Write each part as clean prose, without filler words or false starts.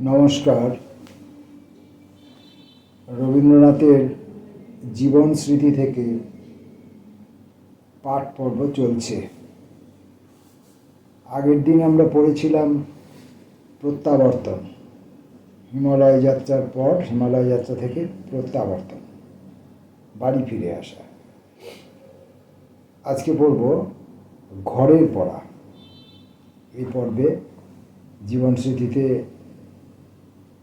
নমস্কার। রবীন্দ্রনাথের জীবন স্মৃতি থেকে পাঠ পর্ব চলছে। আগের দিন আমরা পড়েছিলাম প্রত্যাবর্তন, হিমালয় যাত্রার পর, হিমালয় যাত্রা থেকে প্রত্যাবর্তন, বাড়ি ফিরে আসা। আজকে পড়ব ঘরের পড়া। এই পর্বে জীবন স্মৃতিতে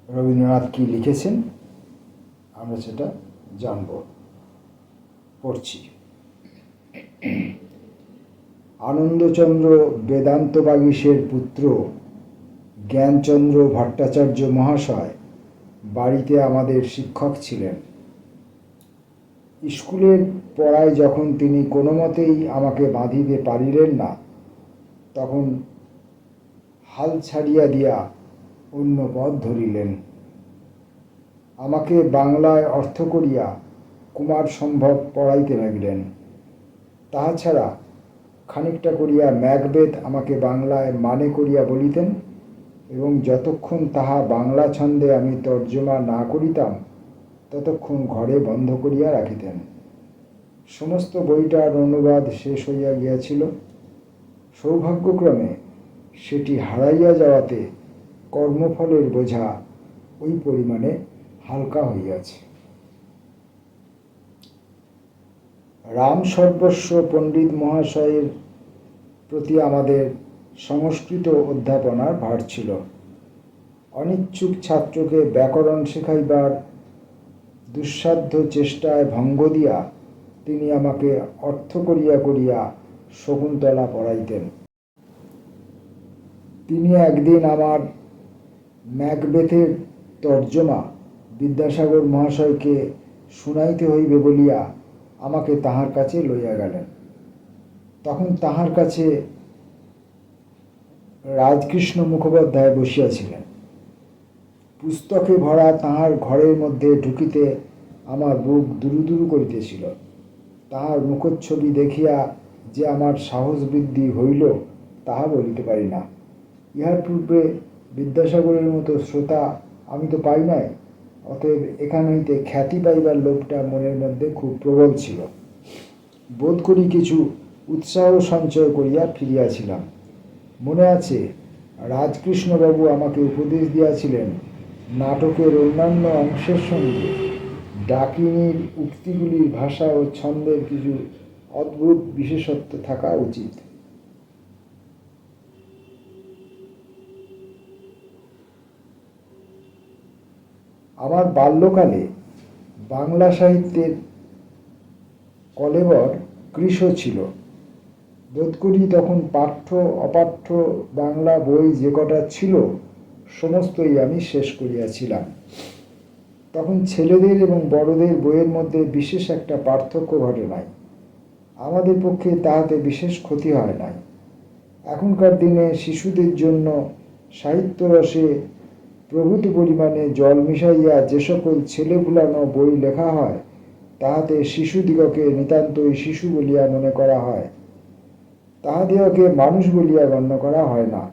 রবীন্দ্রনাথ কী লিখেছেন আমরা সেটা জানব। পড়ছি। আনন্দচন্দ্র বেদান্ত বাগীশের পুত্র জ্ঞানচন্দ্র ভট্টাচার্য মহাশয় বাড়িতে আমাদের শিক্ষক ছিলেন। স্কুলের পড়ায় যখন তিনি কোনো মতেই আমাকে বাঁধিতে পারিলেন না, তখন হাল ছাড়িয়া দিয়া অন্য পথ ধরিলেন। আমাকে বাংলায় অর্থ করিয়া কুমার সম্ভব পড়াইতে লাগিলেন। তাহা ছাড়া খানিকটা করিয়া ম্যাকবেথ আমাকে বাংলায় মানে করিয়া বলিতেন, এবং যতক্ষণ তাহা বাংলা ছন্দে আমি তর্জমা না করিতাম ততক্ষণ ঘরে বন্ধ করিয়া রাখিতেন। সমস্ত বইটার অনুবাদ শেষ হইয়া গিয়াছিল। সৌভাগ্যক্রমে সেটি হারাইয়া যাওয়াতে কর্মফলের বোঝা ওই পরিমাণে হালকা হইয়াছে। রাম সর্বস্ব পণ্ডিত মহাশয়ের প্রতি আমাদের সংস্কৃত অধ্যাপনার ভার ছিল। অনিচ্ছুক ছাত্রকে ব্যাকরণ শেখাইবার দুঃসাধ্য চেষ্টায় ভঙ্গ দিয়া তিনি আমাকে অর্থ করিয়া করিয়া শকুন্তলা পড়াইতেন। তিনি একদিন আমার ম্যাকবেথের তর্জমা বিদ্যাসাগর মহাশয়কে শুনাইতে হইবে বলিয়া আমাকে তাহার কাছে লইয়া গেলেন। তখন তাহার কাছে রাজকৃষ্ণ মুখোপাধ্যায় বসিয়াছিলেন। পুস্তকে ভরা তাহার ঘরের মধ্যে ঢুকিতে আমার বুক দুরুদুরু করিতেছিল। তাহার মুখচ্ছবি দেখিয়া যে আমার সাহস বৃদ্ধি হইল তাহা বলিতে পারি না। ইহার পূর্বে বিদ্যাসাগরের মতো শ্রোতা আমি তো পাই নাই, অতএব এখান হইতে খ্যাতি পাইবার লোভটা মনের মধ্যে খুব প্রবল ছিল। বোধ করি কিছু উৎসাহ সঞ্চয় করিয়া ফিরিয়াছিলাম। মনে আছে, রাজকৃষ্ণবাবু আমাকে উপদেশ দিয়াছিলেন নাটকের অন্যান্য অংশের সঙ্গে ডাকিনীর উক্তিগুলির ভাষা ও ছন্দের কিছু অদ্ভুত বিশেষত্ব থাকা উচিত। আমার বাল্যকালে বাংলা সাহিত্যের কলেবর কৃশ ছিল। বোধ করি তখন পাঠ্য অপাঠ্য বাংলা বই যে কটা ছিল সমস্তই আমি শেষ করিয়াছিলাম। তখন ছেলেদের এবং বড়দের বইয়ের মধ্যে বিশেষ একটা পার্থক্য ঘটে নাই। আমাদের পক্ষে তাহাতে বিশেষ ক্ষতি হয় নাই। এখনকার দিনে শিশুদের জন্য সাহিত্যরসে প্রভূত পরিমাণে জল মিশাইয়া যে সকল ছেলে ভুলানো বই লেখা হয়, তাহাতে শিশুদিগকে নিতান্তই শিশু বলিয়া মনে করা হয়, তাহাদিগকে মানুষ বলিয়া গণ্য করা হয় না।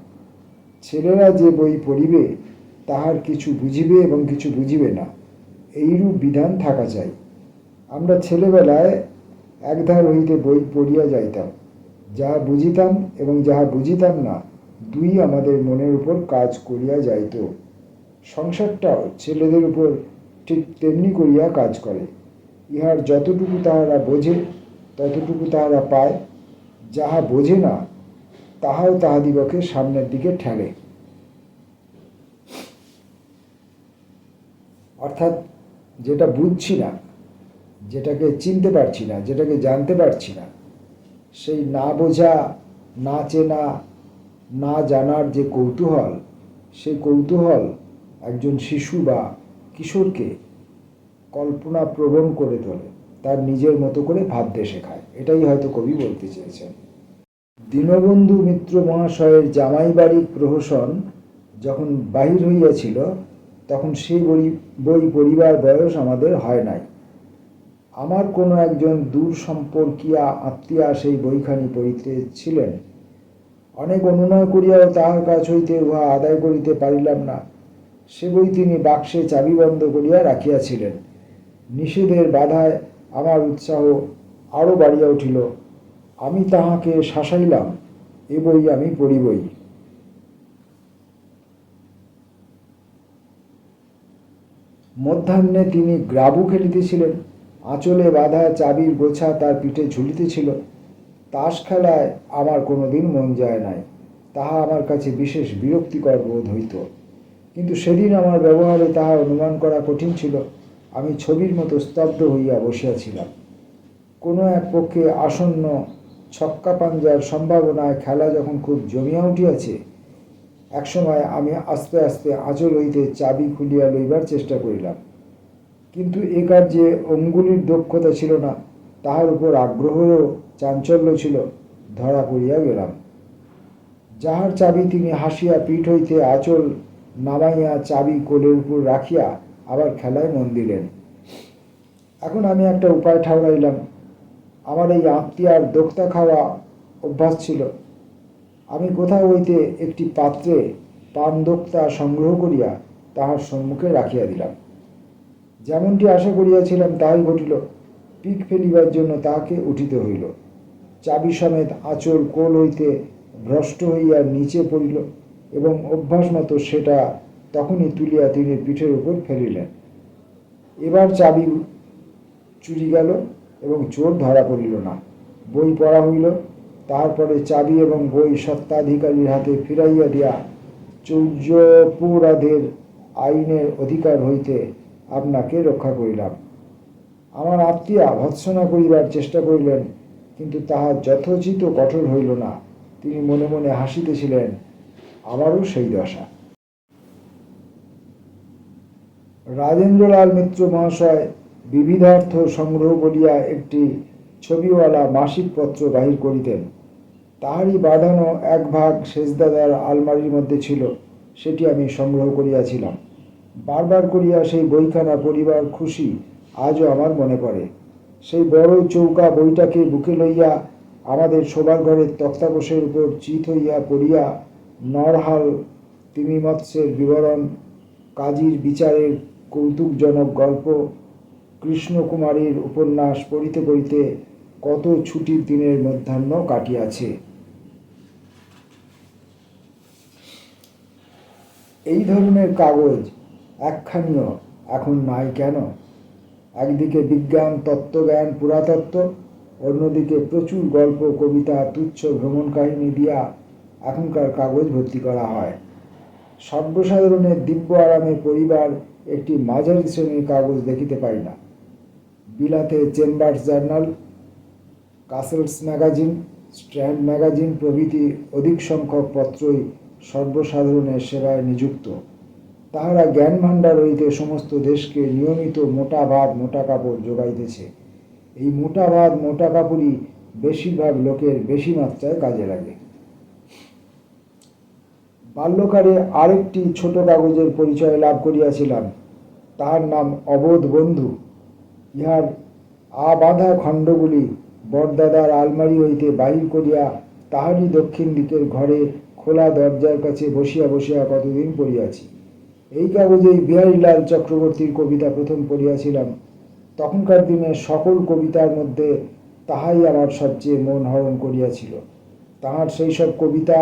ছেলেরা যে বই পড়িবে তাহার কিছু বুঝিবে এবং কিছু বুঝিবে না, এইরূপ বিধান থাকা চাই। আমরা ছেলেবেলায় একধার হইতে বই পড়িয়া যাইতাম। যাহা বুঝিতাম এবং যাহা বুঝিতাম না, দুই আমাদের মনের উপর কাজ করিয়া যাইত। সংসারটাও ছেলেদের উপর ঠিক তেমনি করিয়া কাজ করে। ইহার যতটুকু তাহারা বোঝে ততটুকু তাহারা পায়, যাহা বোঝে না তাহাও তাহাদিগকে সামনের দিকে ঠেলে। অর্থাৎ যেটা বুঝছি না, যেটাকে চিনতে পারছি না, যেটাকে জানতে পারছি না, সেই না বোঝা, না চেনা, না জানার যে কৌতূহল, সেই কৌতূহল একজন শিশু বা কিশোরকে কল্পনা প্রবণ করে তোলে, তার নিজের মতো করে ভাবতে শেখায়। এটাই হয়তো কবি বলতে চেয়েছেন। দীনবন্ধু মিত্র মহাশয়ের জামাই বাড়ির প্রহসন যখন বাহির হইয়াছিল, তখন সেই বই পড়িবার বয়স আমাদের হয় নাই। আমার কোনো একজন দূর সম্পর্কীয়া আত্মীয়া সেই বইখানি পড়িতেছিলেন। অনেক অনুনয় করিয়াও তাহার কাছ হইতে উহা আদায় করিতে পারিলাম না। সে বই তিনি বাক্সে চাবিবন্ধ করিয়া রাখিয়াছিলেন। নিষেধের বাধায় আমার উৎসাহ আরও বাড়িয়া উঠিল। আমি তাহাকে শাসাইলাম, এ বই আমি পড়িবই। মধ্যাহ্নে তিনি গ্রাবু খেলিতেছিলেন। আঁচলে বাঁধা চাবির গোছা তার পিঠে ঝুলিতেছিল। তাস খেলায় আমার কোনোদিন মন যায় নাই, তাহা আমার কাছে বিশেষ বিরক্তিকর বোধ হইত। কিন্তু সেদিন আমার ব্যবহারে তাহা অনুমান করা কঠিন ছিল। আমি ছবির মতো স্তব্ধ হইয়া বসিয়াছিলাম। কোনো এক পক্ষে আসন্ন ছক্কা পাঞ্জার সম্ভাবনায় খেলা যখন খুব জমিয়া উঠিয়াছে, একসময় আমি আস্তে আস্তে আঁচল হইতে চাবি খুলিয়া লইবার চেষ্টা করিলাম। কিন্তু এ কার্যে অঙ্গুলির দক্ষতা ছিল না, তাহার উপর আগ্রহেরও চাঞ্চল্য ছিল। ধরা পড়িয়া গেলাম। যাহার চাবি তিনি হাসিয়া পিঠ হইতে আঁচল নামাইয়া চাবি কোলের উপর রাখিয়া আবার খেলায় মন দিলেন। এখন আমি একটা উপায় ঠাউরাইলাম। আমার এই আত্মীয়ার দোক্তা খাওয়া অভ্যাস ছিল। আমি কোথাও হইতে একটি পাত্রে পান দোক্তা সংগ্রহ করিয়া তাহার সম্মুখে রাখিয়া দিলাম। যেমনটি আশা করিয়াছিলাম তাহাই ঘটিল। পিক ফেলিবার জন্য তাহাকে উঠিতে হইল। চাবি সমেত আঁচল কোল হইতে ভ্রষ্ট হইয়া নিচে পড়িল এবং অভ্যাস মতো সেটা তখনই তুলিয়া তিনি পিঠের উপর ফেলিলেন। এবার চাবি চুরি গেল এবং চোর ধরা পড়িল না। বই পড়া হইল। তারপরে চাবি এবং বই সত্ত্বাধিকারীর হাতে ফিরাইয়া দিয়া চৌর্যপরাধের আইনের অধিকার হইতে আপনাকে রক্ষা করিলাম। আমার আত্মীয়া ভৎসনা করিবার চেষ্টা করিলেন, কিন্তু তাহা যথোচিত কঠোর হইল না। তিনি মনে মনে হাসিতেছিলেন, আমারও সেই দশা। রাজেন্দ্রলাল মিত্র মহাশয় বিবিধার্থ সংগ্রহ বলিয়া একটি ছবিওয়ালা মাসিক পত্র বাহির করিতেন। তাহারই বাঁধানো এক ভাগ শেষদাদার আলমারির মধ্যে ছিল। সেটি আমি সংগ্রহ করিয়াছিলাম। বারবার করিয়া সেই বইখানা পড়িবার খুশি আজও আমার মনে পড়ে। সেই বড় চৌকা বইটাকে বুকে লইয়া আমাদের শোবার ঘরের তক্তাপোষের উপর চিত হইয়া পড়িয়া নরহাল তিমিমৎস্যের বিবরণ, কাজীর বিচারের কৌতুকজনক গল্প, কৃষ্ণকুমারীর উপন্যাস পড়িতে পড়িতে কত ছুটির দিনের মধ্যাহ্ন কাটিয়াছে। এই ধরনের কাগজ একখানিও এখন নাই কেন? একদিকে বিজ্ঞান, তত্ত্বজ্ঞান, পুরাতত্ত্ব, অন্যদিকে প্রচুর গল্প, কবিতা, তুচ্ছ ভ্রমণ কাহিনী দিয়া এখনকার কাগজ ভর্তি করা হয়। সর্বসাধারণের দিব্য আরামে পড়িবার একটি মাঝারি শ্রেণীর কাগজ দেখিতে পাই না। বিলাতে Chambers's journal, Cassell's magazine, Strand magazine প্রভৃতি অধিক সংখ্যক পত্রই সর্বসাধারণের সেবায় নিযুক্ত। তাহারা জ্ঞান ভাণ্ডার হইতে সমস্ত দেশকে নিয়মিত মোটা ভাত মোটা কাপড় যোগাইতেছে। এই মোটা ভাত মোটা কাপড়ই বেশিরভাগ লোকের বেশি মাত্রায় কাজে লাগে। বাল্যকালে আরেকটি ছোট কাগজের পরিচয় লাভ করিয়াছিলাম। তাহার নাম অবোধ বন্ধু। ইহার আবাঁধা খণ্ডগুলি বড়দাদার আলমারি হইতে বাহির করিয়া তাহারই দক্ষিণ দিকের ঘরে খোলা দরজার কাছে বসিয়া বসিয়া কতদিন পড়িয়াছি। এই কাগজেই বিহারীলাল চক্রবর্তীর কবিতা প্রথম পড়িয়াছিলাম। তখনকার দিনে সকল কবিতার মধ্যে তাহাই আমার সবচেয়ে মন হরণ করিয়াছিল। তাহার সেই সব কবিতা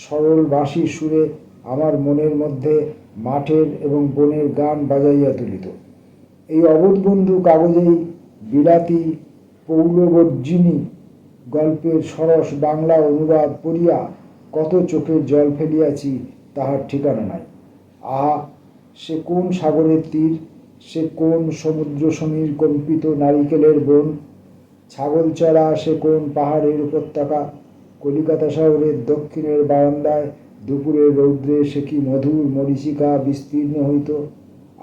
সরল বাঁশির সুরে আমার মনের মধ্যে মাঠের এবং বনের গান বাজাইয়া তুলিত। এই অবোধ বন্ধু কাগজেই বিলাতি পৌলবর্জিনী গল্পের সরস বাংলা অনুবাদ পড়িয়া কত চোখের জল ফেলিয়াছি তাহার ঠিকানা নাই। আহা, সে কোন সাগরের তীর, সে কোন সমুদ্র সমীর কম্পিত নারিকেলের বন, ছাগলচড়া সে কোন পাহাড়ের উপত্যকা, কলিকাতা শহরের দক্ষিণের বারান্দায় দুপুরের রৌদ্রে সে কি মধুর মরীচিকা বিস্তীর্ণ হইত।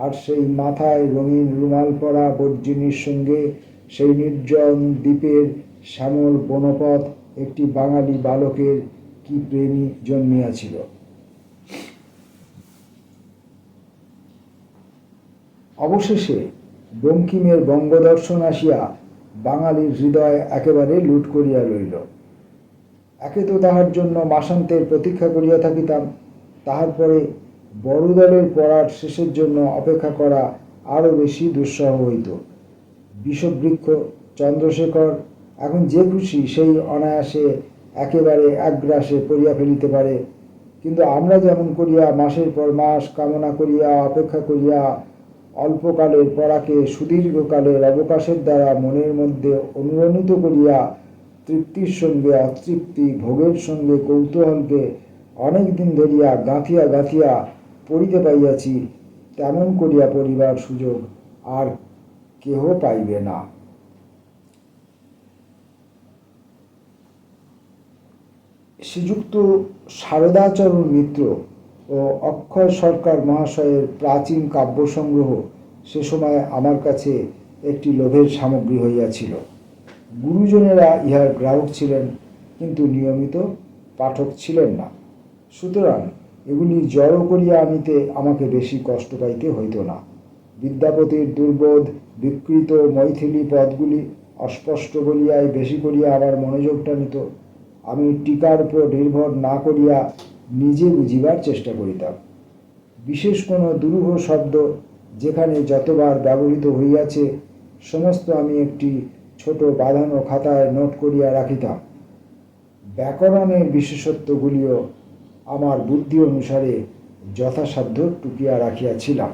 আর সেই মাথায় রঙিন রুমাল পরা বর্জিনীর সঙ্গে সেই নির্জন দ্বীপের শ্যামল বনপথ একটি বাঙালি বালকের কি প্রেমী জন্মিয়াছিল। অবশেষে বঙ্কিমের বঙ্গদর্শন আসিয়া বাঙালির হৃদয় একেবারে লুট করিয়া লইল। একে তো তাহার জন্য মাসান্তের প্রতীক্ষা করিয়া থাকিতাম, তাহার পরে বড় দলের পড়ার শেষের জন্য অপেক্ষা করা আরও বেশি দুঃসহ হইত। বিষবৃক্ষ চন্দ্রশেখর এখন যে খুশি সেই অনায়াসে একেবারে একগ্রাসে পড়িয়া ফেলিতে পারে, কিন্তু আমরা যেমন করিয়া মাসের পর মাস কামনা করিয়া অপেক্ষা করিয়া অল্পকালের পড়াকে সুদীর্ঘকালের অবকাশের দ্বারা মনের মধ্যে অনুরণিত করিয়া তৃপ্তির সঙ্গে অতৃপ্তি, ভোগের সঙ্গে কৌতূহলকে অনেক দিন ধরিয়া গাঁথিয়া গাঁথিয়া পড়িতে পাইয়াছি, তেমন করিয়া পড়িবার সুযোগ আর কেহ পাইবে না। শ্রীযুক্ত শারদাচরণ মিত্র ও অক্ষয় সরকার মহাশয়ের প্রাচীন কাব্য সংগ্রহ সে সময় আমার কাছে একটি লোভের সামগ্রী হইয়াছিল। গুরুজনেরা ইহার গ্রাহক ছিলেন, কিন্তু নিয়মিত পাঠক ছিলেন না। সুতরাং এগুলি জড়ো করিয়া আনিতে আমাকে বেশি কষ্ট পাইতে হইত না। বিদ্যাপতির দুর্বোধ বিকৃত মৈথিলী পদগুলি অস্পষ্ট বলিয়াই বেশি করিয়া আমার মনোযোগটা নিত। আমি টিকার উপর নির্ভর না করিয়া নিজে বুঝিবার চেষ্টা করিতাম। বিশেষ কোনো দুরূহ শব্দ যেখানে যতবার ব্যবহৃত হইয়াছে সমস্ত আমি একটি ছোট বাঁধানো খাতায় নোট করিয়া রাখিতাম। ব্যাকরণের বিশেষত্বগুলিও আমার বুদ্ধি অনুসারে যথাসাধ্য টুকিয়া রাখিয়াছিলাম।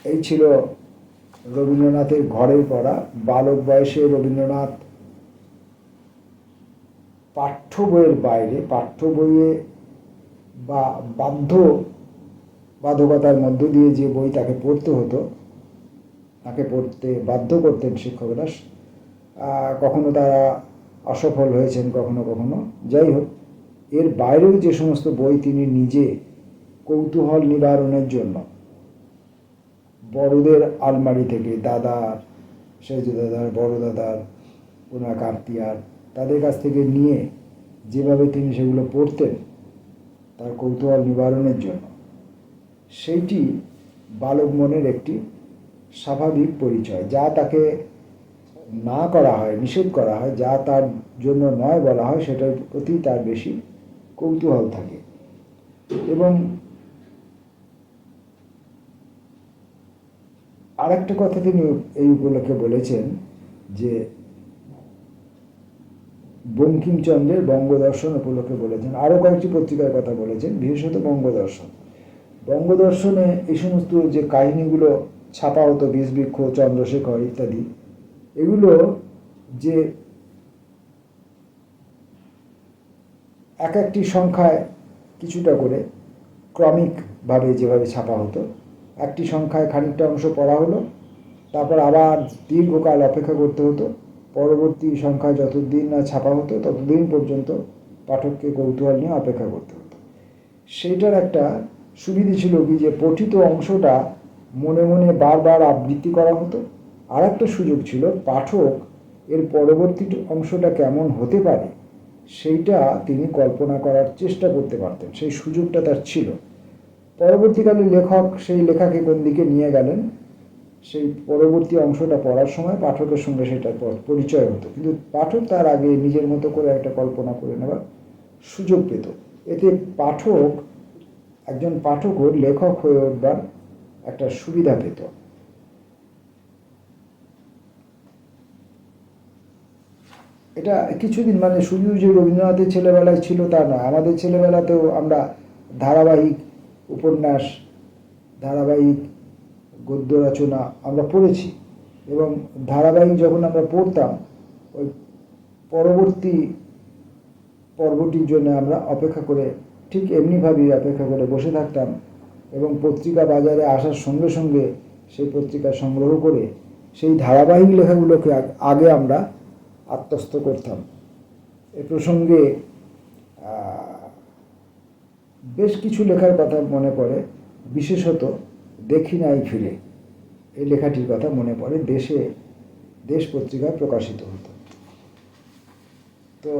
এই ছিল রবীন্দ্রনাথের ঘরের পড়া। বালক বয়সে রবীন্দ্রনাথ পাঠ্য বইয়ের বাইরে, পাঠ্য বইয়ে বা বাধ্যকতার মধ্য দিয়ে যে বই তাকে পড়তে হতো, তাকে পড়তে বাধ্য করতেন শিক্ষকরা। কখনো তারা অসফল হয়েছেন, কখনো কখনো। যাই হোক, এর বাইরেও যে সমস্ত বই তিনি নিজে কৌতূহল নিবারণের জন্য বড়দের আলমারি থেকে, দাদার, সেজু দাদার, বড় দাদার, ওনার কার্তিয়ার, তাদের কাছ থেকে নিয়ে যেভাবে তিনি সেগুলো পড়তেন তার কৌতূহল নিবারণের জন্য, সেইটি বালক মনের একটি স্বাভাবিক পরিচয়। যা তাকে না করা হয়, নিষেধ করা হয়, যা তার জন্য নয় বলা হয়, সেটার প্রতি তার বেশি কৌতূহল থাকে। এবং আরেকটা কথা তিনি এই উপলক্ষে বলেছেন যে বঙ্কিমচন্দ্রের বঙ্গদর্শন উপলক্ষে বলেছেন, আরও কয়েকটি পত্রিকার কথা বলেছেন, বিশেষত বঙ্গদর্শন। বঙ্গদর্শনে এই সমস্ত যে কাহিনীগুলো ছাপা হতো, বিষবৃক্ষ, চন্দ্রশেখর ইত্যাদি, এগুলো যে এক একটি সংখ্যায় কিছুটা করে ক্রমিকভাবে যেভাবে ছাপা হতো, একটি সংখ্যায় খানিকটা অংশ পড়া হলো, তারপর আবার দীর্ঘকাল অপেক্ষা করতে হতো, পরবর্তী সংখ্যা যতদিন না ছাপা হতো ততদিন পর্যন্ত পাঠককে কৌতূহল নিয়ে অপেক্ষা করতে হতো। সেইটার একটা সুবিধে ছিল কি, যে পঠিত অংশটা মনে মনে বারবার আবৃত্তি করা হতো। আর একটা সুযোগ ছিল, পাঠক এর পরবর্তী অংশটা কেমন হতে পারে সেইটা তিনি কল্পনা করার চেষ্টা করতে পারতেন, সেই সুযোগটা তার ছিল। পরবর্তীকালে লেখক সেই লেখাকে কোন দিকে নিয়ে গেলেন, সেই পরবর্তী অংশটা পড়ার সময় পাঠকের সঙ্গে সেটার পরিচয় হতো, কিন্তু পাঠক তার আগে নিজের মতো করে একটা কল্পনা করে নেওয়ার সুযোগ পেত। এতে একজন পাঠকও লেখক হয়ে উঠবার একটা সুবিধা পেত। এটা কিছুদিন, মানে শুধু যে রবীন্দ্রনাথের ছেলেবেলায় ছিল তা নয়, আমাদের ছেলেবেলাতেও আমরা ধারাবাহিক উপন্যাস, ধারাবাহিক গদ্য রচনা আমরা পড়েছি। এবং ধারাবাহিক যখন আমরা পড়তাম, ওই পরবর্তী পর্বটির জন্য আমরা অপেক্ষা করে, ঠিক এমনিভাবেই অপেক্ষা করে বসে থাকতাম, এবং পত্রিকা বাজারে আসার সঙ্গে সঙ্গে সেই পত্রিকা সংগ্রহ করে সেই ধারাবাহিক লেখাগুলোকে আগে আমরা আত্মস্থ করতাম। এ প্রসঙ্গে বেশ কিছু লেখার কথা মনে পড়ে, বিশেষত দেখি নাই ফিরে, এই লেখাটির কথা মনে পড়ে। দেশ পত্রিকায় প্রকাশিত হতো। তো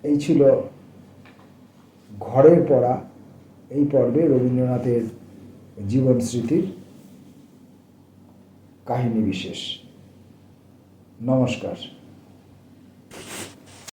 এই ছিল ঘরের পড়া এই পর্বে রবীন্দ্রনাথের জীবন স্মৃতির কাহিনী বিশেষ। নমস্কার।